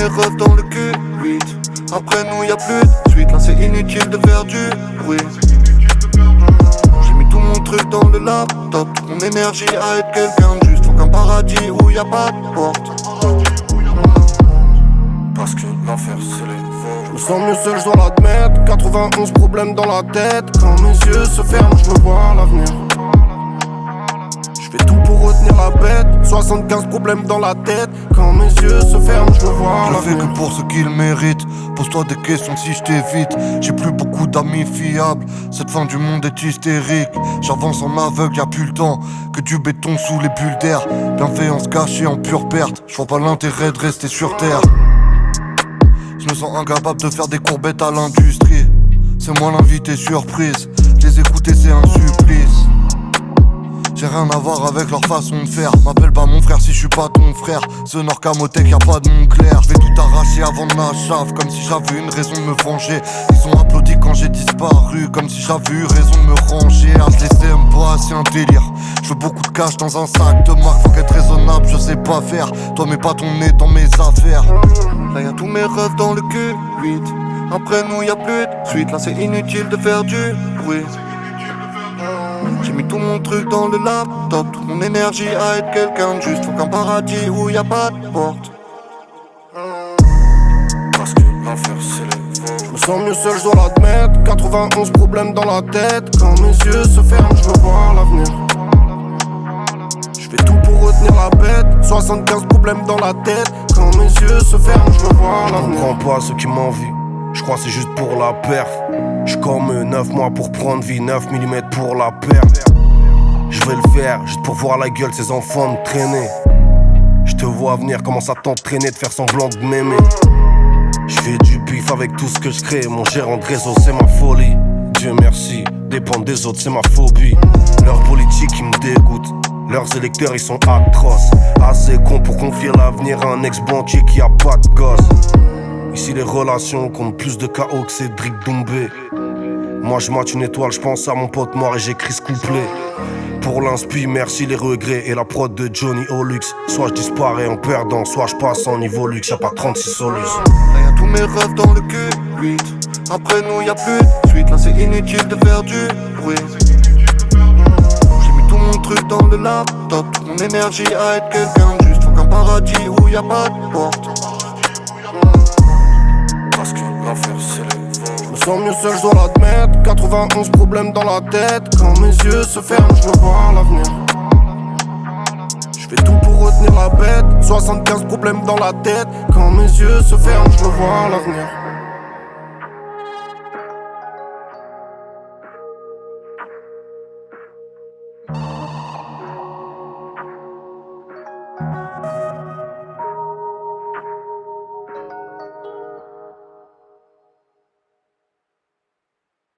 refs dans le cul, 8. Après nous y'a plus de suite, là c'est inutile de faire du bruit. J'ai mis tout mon truc dans le laptop, toute mon énergie à être quelqu'un de juste. Faut qu'un paradis où y'a pas de porte. Parce que l'enfer c'est les faux. Je me sens mieux seul, je dois l'admettre. 91 problèmes dans la tête. Quand mes yeux se ferment, je me vois à l'avenir. Je fais tout pour retenir la bête. 75 problèmes dans la tête. Quand mes yeux se ferment, je me vois à l'avenir. Je le fais que pour ceux qui le méritent. Pose-toi des questions si je t'évite. J'ai plus beaucoup d'amis fiables. Cette fin du monde est hystérique. J'avance en aveugle, y'a plus le temps. Que du béton sous les bulles d'air. Bienveillance cachée en pure perte. Je vois pas l'intérêt de rester sur terre. Je me sens incapable de faire des courbettes à l'industrie. C'est moi l'invité surprise. Les écouter c'est un supplice. J'ai rien à voir avec leur façon de faire. M'appelle pas mon frère si je suis pas ton frère. Ce Nord Camotech y'a pas de nom clair. Je vais tout arracher avant de ma chave. Comme si j'avais une raison de me venger. Ils ont applaudi quand j'ai disparu. Comme si j'avais eu raison de me ranger. Ah je les aime pas, c'est un délire. Je veux beaucoup de cash dans un sac de marque. Faut qu'être raisonnable, je sais pas faire. Toi mets pas ton nez dans mes affaires. Là y'a tous mes refs dans le cul, 8. Après nous y'a plus de suite. Là c'est inutile de faire du bruit. J'ai mis tout mon truc dans le laptop, toute mon énergie à être quelqu'un de juste. Faut qu'un paradis où y'a pas de porte. Parce que l'enfer c'est les faux. Je me sens mieux seul, je dois l'admettre. 91 problèmes dans la tête. Quand mes yeux se ferment, je me vois à l'avenir. Je fais tout pour retenir la bête. 75 problèmes dans la tête. Quand mes yeux se ferment, je me vois à l'avenir. Je comprends pas ceux qui m'envient. Je crois c'est juste pour la perf. J'suis comme eux, 9 mois pour prendre vie, 9 mm pour la perte. Je vais le faire, juste pour voir la gueule ces enfants me traîner. Je te vois venir, commence à t'entraîner, de faire semblant de m'aimer. Je fais du pif avec tout ce que je crée. Mon gérant de réseau c'est ma folie. Dieu merci, dépendre des autres c'est ma phobie. Leur politique ils me dégoûtent. Leurs électeurs ils sont atroces. Assez cons pour confier l'avenir à un ex-banquier qui a pas de gosse. Ici les relations comptent plus de KO que Cédric Doumbé. Moi je mate une étoile, je pense à mon pote noir et j'écris ce couplet. Pour l'inspi, merci les regrets et la prod de Johnny Olux. Soit je disparais en perdant, soit je passe en niveau luxe. Y'a pas 36 solus. Là y'a tous mes refs dans le cul, 8. Après nous y'a plus de suite. Là c'est inutile de faire du bruit. J'ai mis tout mon truc dans le laptop, toute mon énergie à être quelqu'un de juste. Faut qu'un paradis où y'a pas de porte. Parce que l'enfer c'est les faux. Je me sens mieux seul, je dois l'admettre. 91 problèmes dans la tête. Quand mes yeux se ferment, je me vois à l'avenir. Je fais tout pour retenir la bête. 75 problèmes dans la tête. Quand mes yeux se ferment, je me vois à l'avenir.